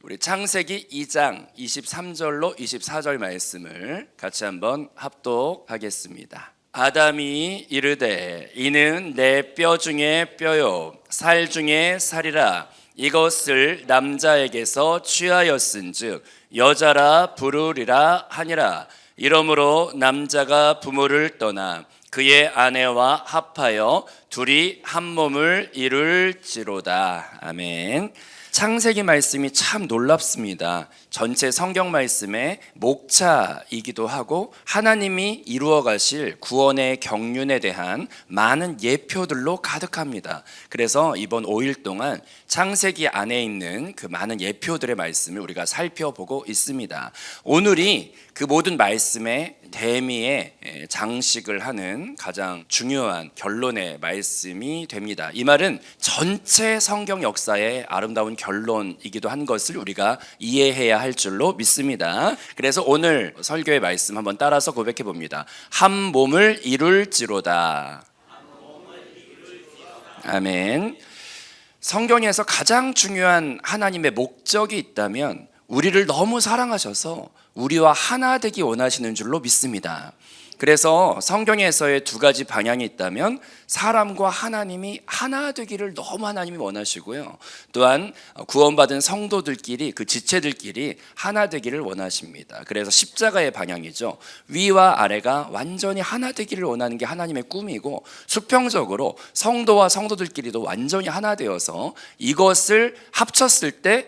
우리 창세기 2장 23절로 24절 말씀을 같이 한번 합독하겠습니다. 아담이 이르되 이는 내 뼈 중에 뼈요 살 중에 살이라. 이것을 남자에게서 취하였은즉 여자라 부르리라 하니라. 이러므로 남자가 부모를 떠나 그의 아내와 합하여 둘이 한 몸을 이룰지로다. 아멘. 창세기 말씀이 참 놀랍습니다. 전체 성경 말씀의 목차이기도 하고 하나님이 이루어 가실 구원의 경륜에 대한 많은 예표들로 가득합니다. 그래서 이번 5일 동안 창세기 안에 있는 그 많은 예표들의 말씀을 우리가 살펴보고 있습니다. 오늘이 그 모든 말씀의 대미의 장식을 하는 가장 중요한 결론의 말씀이 됩니다. 이 말은 전체 성경 역사의 아름다운 결론이기도 한 것을 우리가 이해해야 할 줄로 믿습니다. 그래서 오늘 설교의 말씀 한번 따라서 고백해 봅니다. 한 몸을 이룰지로다. 아멘. 성경에서 가장 중요한 하나님의 목적이 있다면 우리를 너무 사랑하셔서 우리와 하나 되기 원하시는 줄로 믿습니다. 그래서 성경에서의 두 가지 방향이 있다면 사람과 하나님이 하나 되기를 너무 하나님이 원하시고요. 또한 구원받은 성도들끼리 그 지체들끼리 하나 되기를 원하십니다. 그래서 십자가의 방향이죠. 위와 아래가 완전히 하나 되기를 원하는 게 하나님의 꿈이고, 수평적으로 성도와 성도들끼리도 완전히 하나 되어서 이것을 합쳤을 때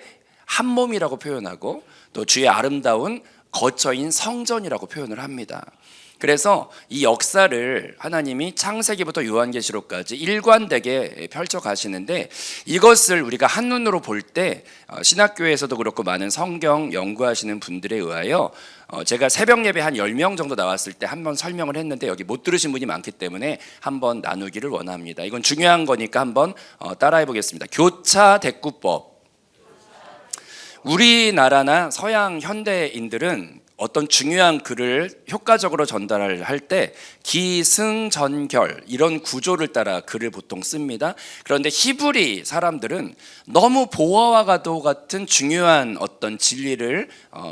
한 몸이라고 표현하고 또 주의 아름다운 거처인 성전이라고 표현을 합니다. 그래서 이 역사를 하나님이 창세기부터 요한계시록까지 일관되게 펼쳐 가시는데, 이것을 우리가 한눈으로 볼 때 신학교에서도 그렇고 많은 성경 연구하시는 분들에 의하여 제가 새벽 예배 한 10명 정도 나왔을 때 한번 설명을 했는데 여기 못 들으신 분이 많기 때문에 한번 나누기를 원합니다. 이건 중요한 거니까 한번 따라해 보겠습니다. 교차 대꾸법. 우리나라나 서양 현대인들은 어떤 중요한 글을 효과적으로 전달할 때 기승전결 이런 구조를 따라 글을 보통 씁니다. 그런데 히브리 사람들은 너무 보화와 가도 같은 중요한 어떤 진리를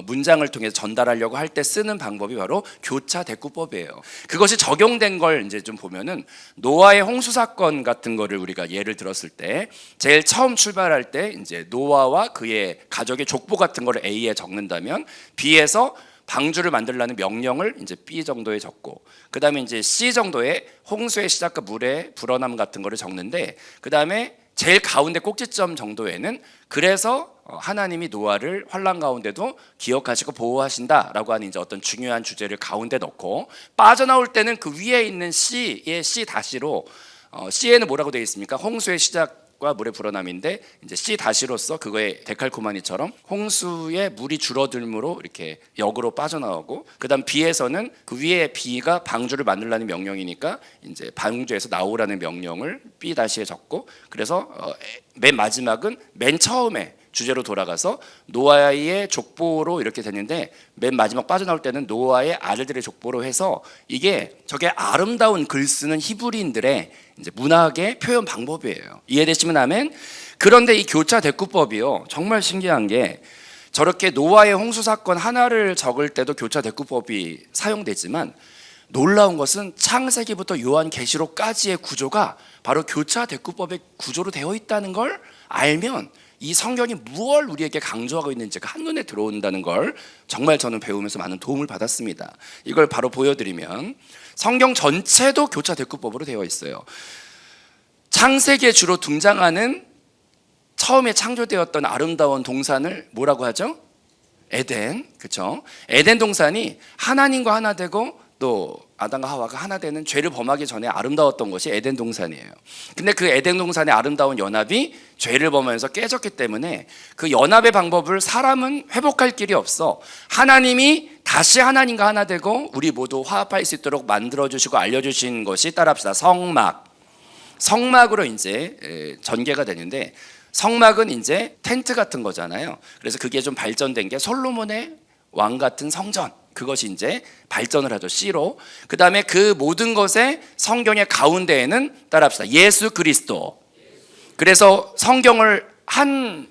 문장을 통해서 전달하려고 할 때 쓰는 방법이 바로 교차 대꾸법이에요. 그것이 적용된 걸 이제 좀 보면은 노아의 홍수 사건 같은 거를 우리가 예를 들었을 때 제일 처음 출발할 때 이제 노아와 그의 가족의 족보 같은 거를 A에 적는다면 B에서 방주를 만들라는 명령을 이제 B 정도에 적고, 그 다음에 이제 C 정도에 홍수의 시작과 물의 불어남 같은 거를 적는데, 그 다음에 제일 가운데 꼭지점 정도에는 그래서 하나님이 노아를 환란 가운데도 기억하시고 보호하신다라고 하는 이제 어떤 중요한 주제를 가운데 넣고, 빠져나올 때는 그 위에 있는 C의 C 다시로 C에는 뭐라고 되어 있습니까? 홍수의 시작 과 물의 불어남인데 이제 C 다시로서 그거의 데칼코마니처럼 홍수의 물이 줄어들므로 이렇게 역으로 빠져나오고, 그다음 B에서는 그 위에 B가 방주를 만들라는 명령이니까 이제 방주에서 나오라는 명령을 B 다시에 적고, 그래서 맨 마지막은 맨 처음에 주제로 돌아가서 노아의 족보로 이렇게 됐는데, 맨 마지막 빠져나올 때는 노아의 아들들의 족보로 해서 이게 저게 아름다운 글 쓰는 히브리인들의 이제 문학의 표현 방법이에요. 이해되시면 아멘. 그런데 이 교차 대꾸법이요, 정말 신기한 게 저렇게 노아의 홍수 사건 하나를 적을 때도 교차 대꾸법이 사용되지만, 놀라운 것은 창세기부터 요한계시록까지의 구조가 바로 교차 대꾸법의 구조로 되어 있다는 걸 알면 이 성경이 무엇을 우리에게 강조하고 있는지가 한눈에 들어온다는 걸 정말 저는 배우면서 많은 도움을 받았습니다. 이걸 바로 보여드리면 성경 전체도 교차 대꾸법으로 되어 있어요. 창세기에 주로 등장하는 처음에 창조되었던 아름다운 동산을 뭐라고 하죠? 에덴, 그렇죠? 에덴 동산이 하나님과 하나 되고 또 아담과 하와가 하나 되는 죄를 범하기 전에 아름다웠던 것이 에덴 동산이에요. 근데 그 에덴 동산의 아름다운 연합이 죄를 범하면서 깨졌기 때문에 그 연합의 방법을 사람은 회복할 길이 없어. 하나님이 다시 하나님과 하나 되고 우리 모두 화합할 수 있도록 만들어주시고 알려주신 것이, 따라합시다, 성막으로 이제 전개가 되는데, 성막은 이제 텐트 같은 거잖아요. 그래서 그게 좀 발전된 게 솔로몬의 왕 같은 성전, 그것이 이제 발전을 하죠, C로. 그 다음에 그 모든 것의 성경의 가운데에는, 따라합시다, 예수 그리스도. 그래서 성경을 한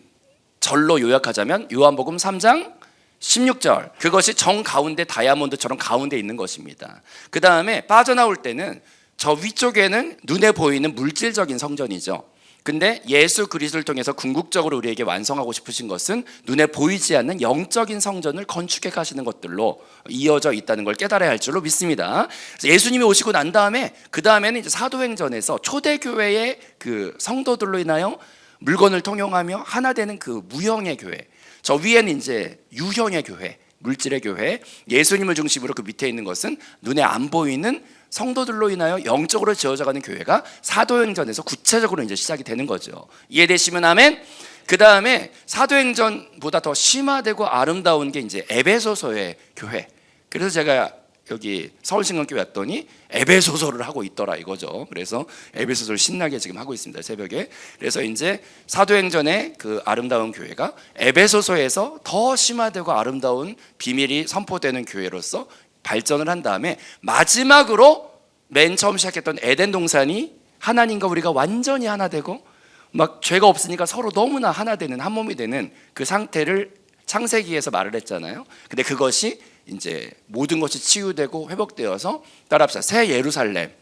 절로 요약하자면 요한복음 3장 16절, 그것이 정 가운데 다이아몬드처럼 가운데 있는 것입니다. 그 다음에 빠져나올 때는 저 위쪽에는 눈에 보이는 물질적인 성전이죠. 근데 예수 그리스도를 통해서 궁극적으로 우리에게 완성하고 싶으신 것은 눈에 보이지 않는 영적인 성전을 건축해 가시는 것들로 이어져 있다는 걸 깨달아야 할 줄로 믿습니다. 그래서 예수님이 오시고 난 다음에 그 다음에는 이제 사도행전에서 초대교회의 그 성도들로 인하여 물건을 통용하며 하나 되는 그 무형의 교회, 저 위에는 이제 유형의 교회, 물질의 교회, 예수님을 중심으로 그 밑에 있는 것은 눈에 안 보이는 성도들로 인하여 영적으로 지어져가는 교회가 사도행전에서 구체적으로 이제 시작이 되는 거죠. 이해되시면 아멘. 그 다음에 사도행전보다 더 심화되고 아름다운 게 이제 에베소서의 교회. 그래서 제가 여기 서울신강교회 왔더니 에베소서를 하고 있더라 이거죠. 그래서 에베소서를 신나게 지금 하고 있습니다, 새벽에. 그래서 이제 사도행전의 그 아름다운 교회가 에베소서에서 더 심화되고 아름다운 비밀이 선포되는 교회로서 발전을 한 다음에 마지막으로 맨 처음 시작했던 에덴 동산이 하나님과 우리가 완전히 하나 되고 막 죄가 없으니까 서로 너무나 하나 되는, 한 몸이 되는 그 상태를 창세기에서 말을 했잖아요. 근데 그것이 이제 모든 것이 치유되고 회복되어서, 따라합시다, 새 예루살렘.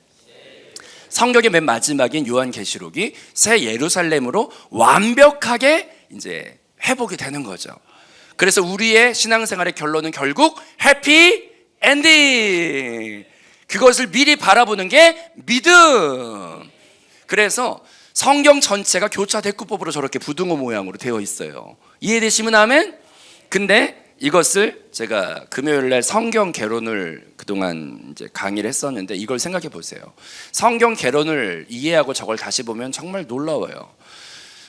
성경의 맨 마지막인 요한계시록이 새 예루살렘으로 완벽하게 이제 회복이 되는 거죠. 그래서 우리의 신앙생활의 결론은 결국 해피 엔딩. 그것을 미리 바라보는 게 믿음. 그래서 성경 전체가 교차 대꾸법으로 저렇게 부등호 모양으로 되어 있어요. 이해되시면 아멘? 근데 이것을 제가 금요일날 성경 개론을 그동안 이제 강의를 했었는데 이걸 생각해 보세요. 성경 개론을 이해하고 저걸 다시 보면 정말 놀라워요.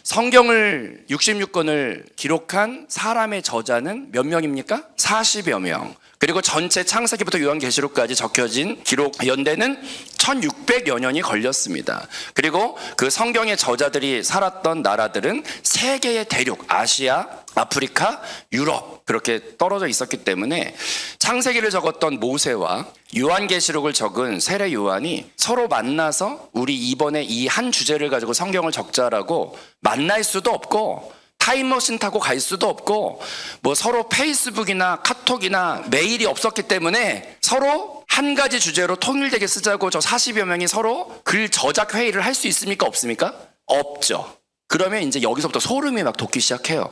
성경을 66권을 기록한 사람의 저자는 몇 명입니까? 40여 명. 그리고 전체 창세기부터 요한계시록까지 적혀진 기록 연대는 1600여 년이 걸렸습니다. 그리고 그 성경의 저자들이 살았던 나라들은 세 개의 대륙, 아시아, 아프리카, 유럽, 그렇게 떨어져 있었기 때문에 창세기를 적었던 모세와 요한계시록을 적은 세례 요한이 서로 만나서 우리 이번에 이 한 주제를 가지고 성경을 적자라고 만날 수도 없고 타임머신 타고 갈 수도 없고 뭐 서로 페이스북이나 카톡이나 메일이 없었기 때문에 서로 한 가지 주제로 통일되게 쓰자고 저 40여 명이 서로 글 저작 회의를 할 수 있습니까? 없습니까? 없죠. 그러면 이제 여기서부터 소름이 막 돋기 시작해요.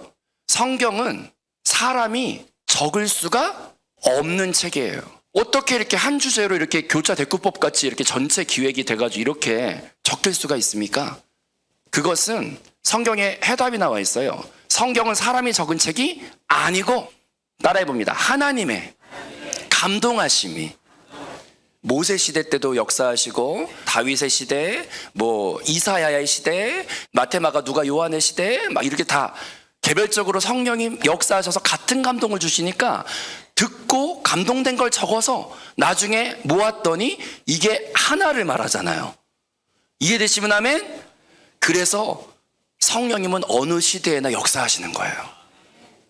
성경은 사람이 적을 수가 없는 책이에요. 어떻게 이렇게 한 주제로 이렇게 교차 대꾸법 같이 이렇게 전체 기획이 돼가지고 이렇게 적힐 수가 있습니까? 그것은 성경에 해답이 나와 있어요. 성경은 사람이 적은 책이 아니고, 따라해봅니다, 하나님의 감동하심이 모세 시대 때도 역사하시고 다윗의 시대, 뭐 이사야의 시대, 마테마가 누가 요한의 시대, 막 이렇게 다 개별적으로 성령이 역사하셔서 같은 감동을 주시니까 듣고 감동된 걸 적어서 나중에 모았더니 이게 하나를 말하잖아요. 이해되시면 아멘? 그래서 성령님은 어느 시대에나 역사하시는 거예요.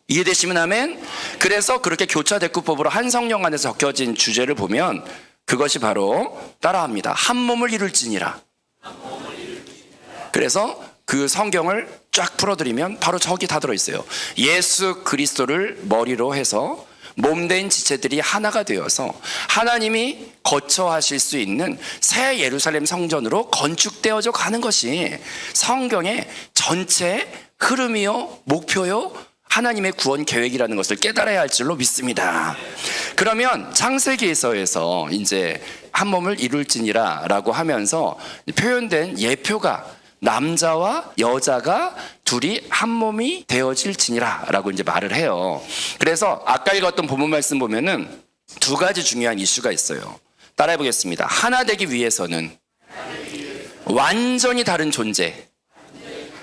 이해되시면 아멘? 그래서 그렇게 교차 대꾸법으로 한 성령 안에서 적혀진 주제를 보면 그것이 바로, 따라합니다, 한 몸을 이룰지니라. 그래서 그 성경을 쫙 풀어드리면 바로 저기 다 들어있어요. 예수 그리스도를 머리로 해서 몸된 지체들이 하나가 되어서 하나님이 거처하실 수 있는 새 예루살렘 성전으로 건축되어져 가는 것이 성경의 전체 흐름이요, 목표요, 하나님의 구원 계획이라는 것을 깨달아야 할 줄로 믿습니다. 그러면 창세기에서 이제 한 몸을 이룰지니라 라고 하면서 표현된 예표가 남자와 여자가 둘이 한 몸이 되어질지니라 라고 이제 말을 해요. 그래서 아까 읽었던 본문 말씀 보면은 두 가지 중요한 이슈가 있어요. 따라해 보겠습니다. 하나 되기 위해서는 완전히 다른 존재,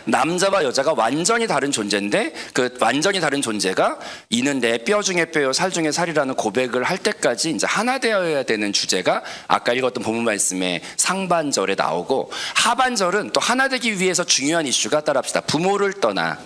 남자와 여자가 완전히 다른 존재인데 그 완전히 다른 존재가 이는 내 뼈 중에 뼈요 살 중에 살이라는 고백을 할 때까지 이제 하나 되어야 되는 주제가 아까 읽었던 본문 말씀의 상반절에 나오고, 하반절은 또 하나 되기 위해서 중요한 이슈가, 따라합시다, 부모를 떠나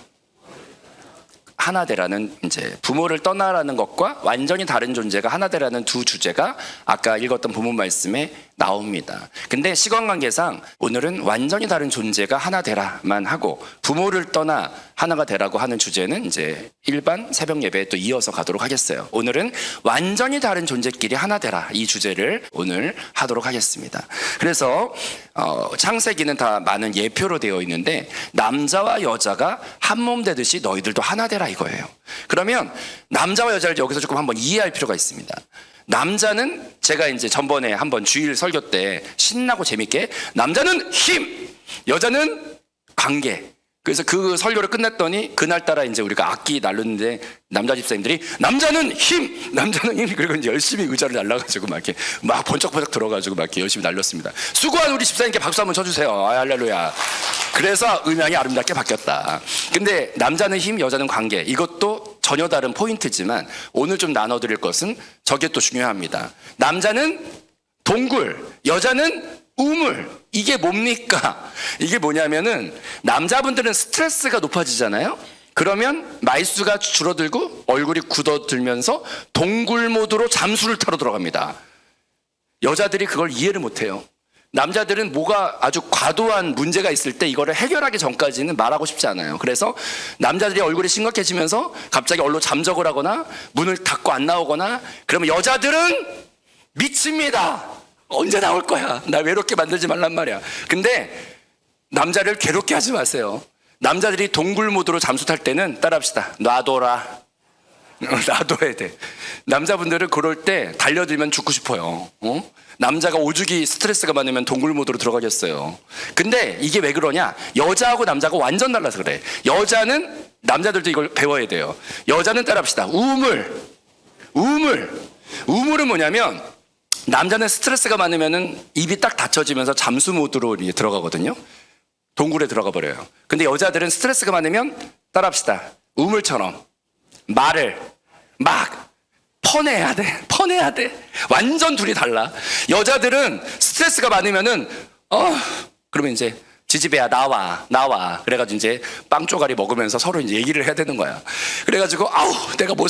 하나 되라는, 이제 부모를 떠나라는 것과 완전히 다른 존재가 하나 되라는 두 주제가 아까 읽었던 본문 말씀에 나옵니다. 근데 시간관계상 오늘은 완전히 다른 존재가 하나 되라만 하고 부모를 떠나 하나가 되라고 하는 주제는 이제 일반 새벽 예배에 또 이어서 가도록 하겠어요. 오늘은 완전히 다른 존재끼리 하나 되라, 이 주제를 오늘 하도록 하겠습니다. 그래서 창세기는 다 많은 예표로 되어 있는데 남자와 여자가 한 몸 되듯이 너희들도 하나 되라 이거예요. 그러면 남자와 여자를 여기서 조금 한번 이해할 필요가 있습니다. 남자는 제가 이제 전번에 한번 주일 설교 때 신나고 재밌게 남자는 힘, 여자는 관계. 그래서 그 설교를 끝냈더니 그날따라 이제 우리가 악기 날르는데 남자 집사님들이 남자는 힘, 남자는 힘. 그리고 이제 열심히 의자를 날라가지고 막 이렇게 막 번쩍번쩍 들어가지고 막 이렇게 열심히 날렸습니다. 수고한 우리 집사님께 박수 한번 쳐주세요. 아, 할렐루야. 그래서 음향이 아름답게 바뀌었다. 근데 남자는 힘, 여자는 관계. 이것도 전혀 다른 포인트지만 오늘 좀 나눠드릴 것은 저게 또 중요합니다. 남자는 동굴, 여자는 우물. 이게 뭡니까? 이게 뭐냐면은 남자분들은 스트레스가 높아지잖아요. 그러면 말수가 줄어들고 얼굴이 굳어들면서 동굴 모드로 잠수를 타러 들어갑니다. 여자들이 그걸 이해를 못해요. 남자들은 뭐가 아주 과도한 문제가 있을 때 이거를 해결하기 전까지는 말하고 싶지 않아요. 그래서 남자들이 얼굴이 심각해지면서 갑자기 얼로 잠적을 하거나 문을 닫고 안 나오거나 그러면 여자들은 미칩니다. 언제 나올 거야? 나 외롭게 만들지 말란 말이야. 근데 남자를 괴롭게 하지 마세요. 남자들이 동굴 모드로 잠수 탈 때는 따라합시다. 놔둬라. 놔둬야 돼. 남자분들은 그럴 때 달려들면 죽고 싶어요. 남자가 오죽이 스트레스가 많으면 동굴 모드로 들어가겠어요. 근데 이게 왜 그러냐? 여자하고 남자가 완전 달라서 그래. 여자는 남자들도 이걸 배워야 돼요. 여자는 따라합시다. 우물. 우물은 뭐냐면 남자는 스트레스가 많으면은 입이 딱 닫혀지면서 잠수 모드로 들어가거든요. 동굴에 들어가 버려요. 근데 여자들은 스트레스가 많으면 따라합시다. 우물처럼 말을 막 퍼내야 돼. 완전 둘이 달라. 여자들은 스트레스가 많으면은 그러면 이제 지지배야 나와. 그래가지고 이제 빵 쪼가리 먹으면서 서로 이제 얘기를 해야 되는 거야. 그래가지고 아우 내가 못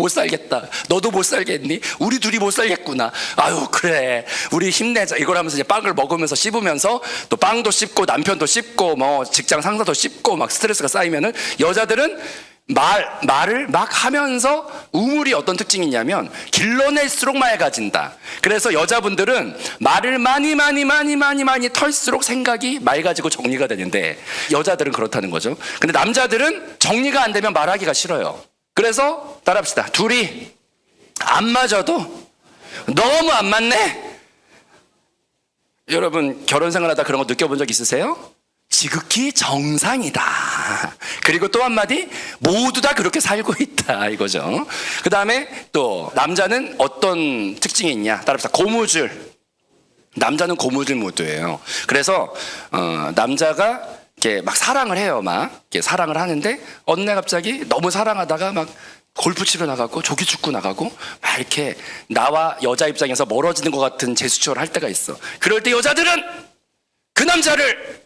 살겠다. 너도 못 살겠니? 우리 둘이 못 살겠구나. 아유 그래 우리 힘내자. 이걸 하면서 이제 빵을 먹으면서 씹으면서 또 빵도 씹고 남편도 씹고 뭐 직장 상사도 씹고 막 스트레스가 쌓이면은 여자들은 말을 막 하면서 우물이 어떤 특징이 있냐면 길러낼수록 맑아진다. 그래서 여자분들은 말을 많이 털수록 생각이 맑아지고 정리가 되는데 여자들은 그렇다는 거죠. 근데 남자들은 정리가 안 되면 말하기가 싫어요. 그래서 따라합시다. 둘이 안 맞아도 너무 안 맞네. 여러분 결혼 생활하다 그런 거 느껴본 적 있으세요? 지극히 정상이다. 그리고 또 한마디 모두 다 그렇게 살고 있다 이거죠. 그 다음에 또 남자는 어떤 특징이 있냐? 따라합시다. 고무줄. 남자는 고무줄 모드예요. 그래서 남자가 이렇게 막 사랑을 해요. 막 이렇게 사랑을 하는데 어느 날 갑자기 너무 사랑하다가 막 골프 치러 나가고 조기 축구 나가고 막 이렇게 나와 여자 입장에서 멀어지는 것 같은 제스처를 할 때가 있어. 그럴 때 여자들은 그 남자를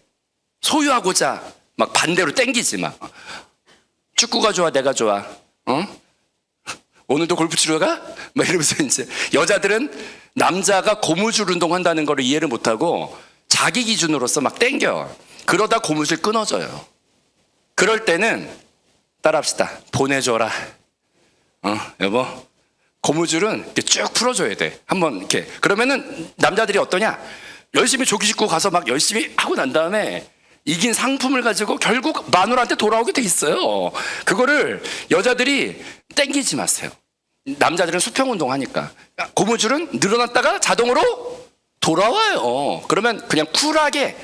소유하고자 막 반대로 땡기지 막. 축구가 좋아, 내가 좋아. 오늘도 골프 치러 가? 막 이러면서 이제 여자들은 남자가 고무줄 운동한다는 걸 이해를 못하고 자기 기준으로서 막 땡겨. 그러다 고무줄 끊어져요. 그럴 때는 따라합시다. 보내줘라. 여보. 고무줄은 이렇게 쭉 풀어줘야 돼. 한번 이렇게. 그러면은 남자들이 어떠냐? 열심히 조기 축구 가서 막 열심히 하고 난 다음에 이긴 상품을 가지고 결국 마누라한테 돌아오게 돼 있어요. 그거를 여자들이 땡기지 마세요. 남자들은 수평운동 하니까 고무줄은 늘어났다가 자동으로 돌아와요. 그러면 그냥 쿨하게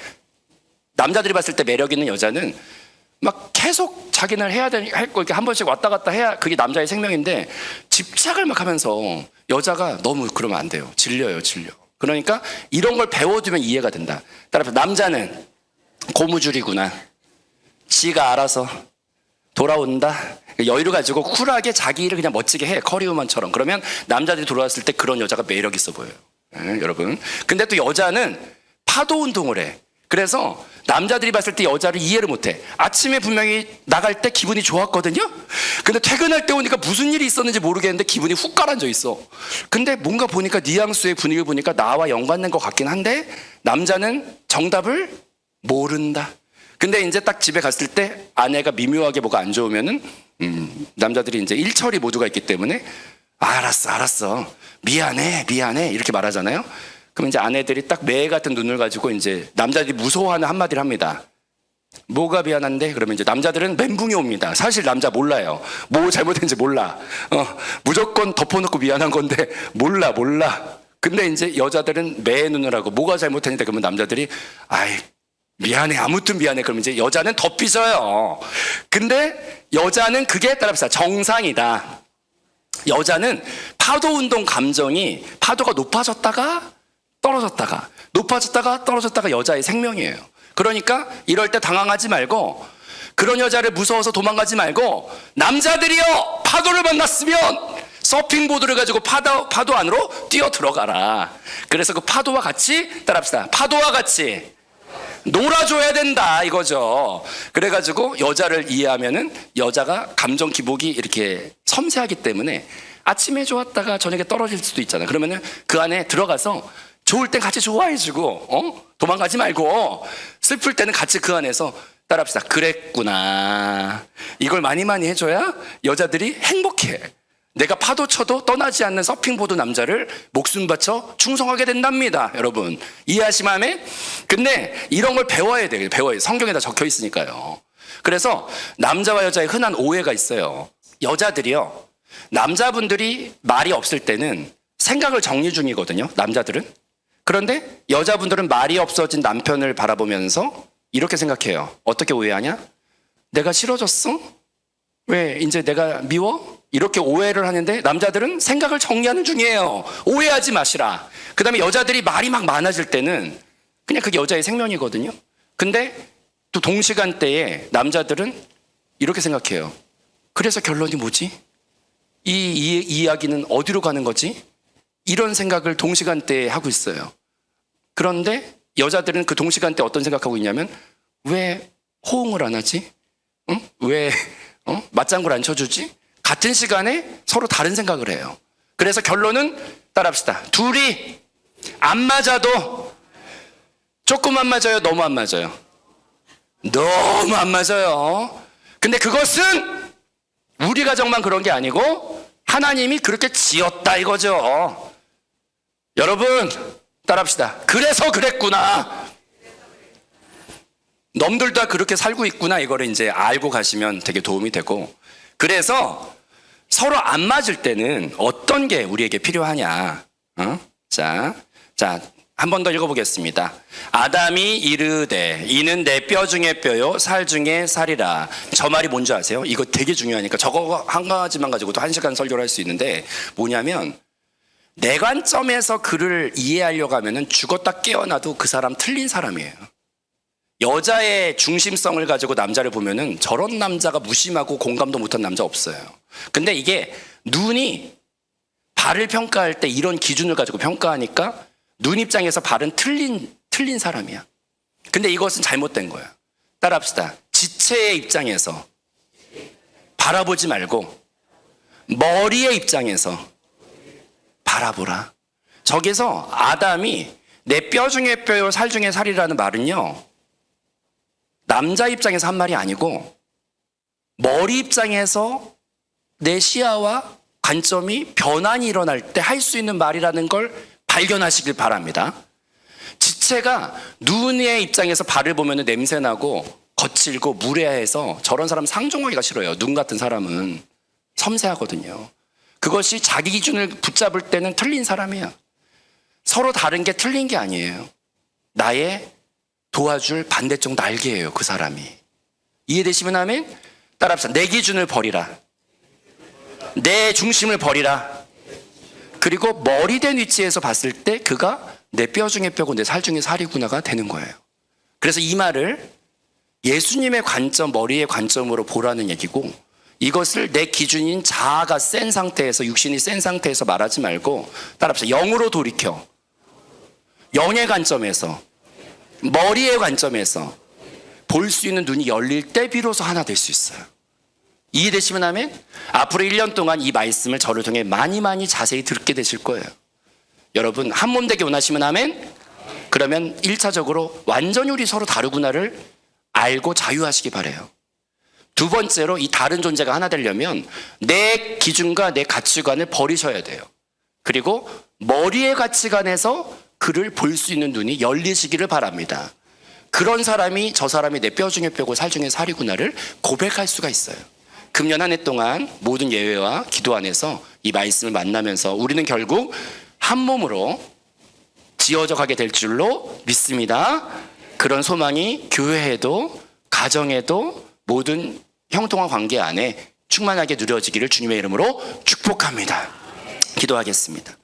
남자들이 봤을 때 매력 있는 여자는 막 계속 자기는 해야 할 거 이렇게 한 번씩 왔다 갔다 해야 그게 남자의 생명인데 집착을 막 하면서 여자가 너무 그러면 안 돼요. 질려. 그러니까 이런 걸 배워두면 이해가 된다. 따라서 남자는 고무줄이구나. 지가 알아서 돌아온다. 여유를 가지고 쿨하게 자기 일을 그냥 멋지게 해. 커리어만처럼. 그러면 남자들이 돌아왔을 때 그런 여자가 매력 있어 보여요. 여러분. 근데 또 여자는 파도 운동을 해. 그래서 남자들이 봤을 때 여자를 이해를 못해. 아침에 분명히 나갈 때 기분이 좋았거든요. 근데 퇴근할 때 오니까 무슨 일이 있었는지 모르겠는데 기분이 훅 가라앉아 있어. 근데 뭔가 보니까 뉘앙스의 분위기를 보니까 나와 연관된 것 같긴 한데 남자는 정답을 모른다. 근데 이제 딱 집에 갔을 때 아내가 미묘하게 뭐가 안 좋으면은 남자들이 이제 일처리 모두가 있기 때문에 알았어 미안해 이렇게 말하잖아요. 그럼 이제 아내들이 딱 매 같은 눈을 가지고 이제 남자들이 무서워하는 한마디를 합니다. 뭐가 미안한데? 그러면 이제 남자들은 멘붕이 옵니다. 사실 남자 몰라요. 뭐 잘못했는지 몰라. 무조건 덮어놓고 미안한 건데 몰라. 근데 이제 여자들은 매 눈을 하고 뭐가 잘못했는데 그러면 남자들이 아이 미안해 아무튼 미안해 그러면 이제 여자는 더 삐져요. 근데 여자는 그게 따라합시다 정상이다. 여자는 파도 운동 감정이 파도가 높아졌다가 떨어졌다가 여자의 생명이에요. 그러니까 이럴 때 당황하지 말고 그런 여자를 무서워서 도망가지 말고 남자들이요 파도를 만났으면 서핑보드를 가지고 파도 안으로 뛰어 들어가라. 그래서 그 파도와 같이 따라합시다. 파도와 같이 놀아줘야 된다 이거죠. 그래가지고 여자를 이해하면은 여자가 감정 기복이 이렇게 섬세하기 때문에 아침에 좋았다가 저녁에 떨어질 수도 있잖아요. 그러면은 그 안에 들어가서 좋을 땐 같이 좋아해주고 도망가지 말고 슬플 때는 같이 그 안에서 따라합시다. 그랬구나. 이걸 많이 해줘야 여자들이 행복해. 내가 파도 쳐도 떠나지 않는 서핑보드 남자를 목숨 바쳐 충성하게 된답니다. 여러분 이해하시마매? 근데 이런 걸 배워야 돼요. 성경에 다 적혀 있으니까요. 그래서 남자와 여자의 흔한 오해가 있어요. 여자들이요 남자분들이 말이 없을 때는 생각을 정리 중이거든요. 남자들은. 그런데 여자분들은 말이 없어진 남편을 바라보면서 이렇게 생각해요. 어떻게 오해하냐? 내가 싫어졌어? 왜 이제 내가 미워? 이렇게 오해를 하는데 남자들은 생각을 정리하는 중이에요. 오해하지 마시라. 그 다음에 여자들이 말이 막 많아질 때는 그냥 그게 여자의 생명이거든요. 근데 또 동시간대에 남자들은 이렇게 생각해요. 그래서 결론이 뭐지? 이 이야기는 어디로 가는 거지? 이런 생각을 동시간대에 하고 있어요. 그런데 여자들은 그 동시간대에 어떤 생각하고 있냐면 왜 호응을 안 하지? 왜 맞장구를 안 쳐주지? 같은 시간에 서로 다른 생각을 해요. 그래서 결론은 따라합시다. 둘이 안 맞아도 조금 안 맞아요? 너무 안 맞아요? 너무 안 맞아요. 근데 그것은 우리 가정만 그런 게 아니고 하나님이 그렇게 지었다 이거죠. 여러분 따라합시다. 그래서 그랬구나. 놈들 다 그렇게 살고 있구나. 이거를 이제 알고 가시면 되게 도움이 되고. 그래서 서로 안 맞을 때는 어떤 게 우리에게 필요하냐. 자, 한 번 더 읽어보겠습니다. 아담이 이르되 이는 내 뼈 중에 뼈요 살 중에 살이라. 저 말이 뭔지 아세요? 이거 되게 중요하니까 저거 한 가지만 가지고도 1시간 설교를 할 수 있는데 뭐냐면 내 관점에서 그를 이해하려고 하면은 죽었다 깨어나도 그 사람 틀린 사람이에요. 여자의 중심성을 가지고 남자를 보면은 저런 남자가 무심하고 공감도 못한 남자 없어요. 근데 이게 눈이 발을 평가할 때 이런 기준을 가지고 평가하니까 눈 입장에서 발은 틀린 사람이야. 근데 이것은 잘못된 거야. 따라합시다. 지체의 입장에서 바라보지 말고 머리의 입장에서 바라보라. 저기서 아담이 내 뼈 중에 뼈요 살 중에 살이라는 말은요 남자 입장에서 한 말이 아니고 머리 입장에서 내 시야와 관점이 변환이 일어날 때 할 수 있는 말이라는 걸 발견하시길 바랍니다. 지체가 눈의 입장에서 발을 보면 냄새나고 거칠고 무례해서 저런 사람 상종하기가 싫어요. 눈 같은 사람은 섬세하거든요. 그것이 자기 기준을 붙잡을 때는 틀린 사람이야. 서로 다른 게 틀린 게 아니에요. 나의 도와줄 반대쪽 날개예요. 그 사람이. 이해되시면 아멘? 따라합시다. 내 기준을 버리라. 내 중심을 버리라. 그리고 머리된 위치에서 봤을 때 그가 내 뼈 중에 뼈고 내 살 중에 살이구나가 되는 거예요. 그래서 이 말을 예수님의 관점, 머리의 관점으로 보라는 얘기고 이것을 내 기준인 자아가 센 상태에서 육신이 센 상태에서 말하지 말고 따라합시다. 영으로 돌이켜 영의 관점에서 머리의 관점에서 볼 수 있는 눈이 열릴 때 비로소 하나 될 수 있어요. 이해되시면 아멘? 앞으로 1년 동안 이 말씀을 저를 통해 많이 자세히 듣게 되실 거예요. 여러분 한 몸 되게 원하시면 아멘? 그러면 1차적으로 완전히 우리 서로 다르구나를 알고 자유하시기 바라요. 두 번째로 이 다른 존재가 하나 되려면 내 기준과 내 가치관을 버리셔야 돼요. 그리고 머리의 가치관에서 그를 볼 수 있는 눈이 열리시기를 바랍니다. 그런 사람이 저 사람이 내 뼈 중에 뼈고 살 중에 살이구나를 고백할 수가 있어요. 금년 한 해 동안 모든 예외와 기도 안에서 이 말씀을 만나면서 우리는 결국 한 몸으로 지어져 가게 될 줄로 믿습니다. 그런 소망이 교회에도 가정에도 모든 형통한 관계 안에 충만하게 누려지기를 주님의 이름으로 축복합니다. 기도하겠습니다.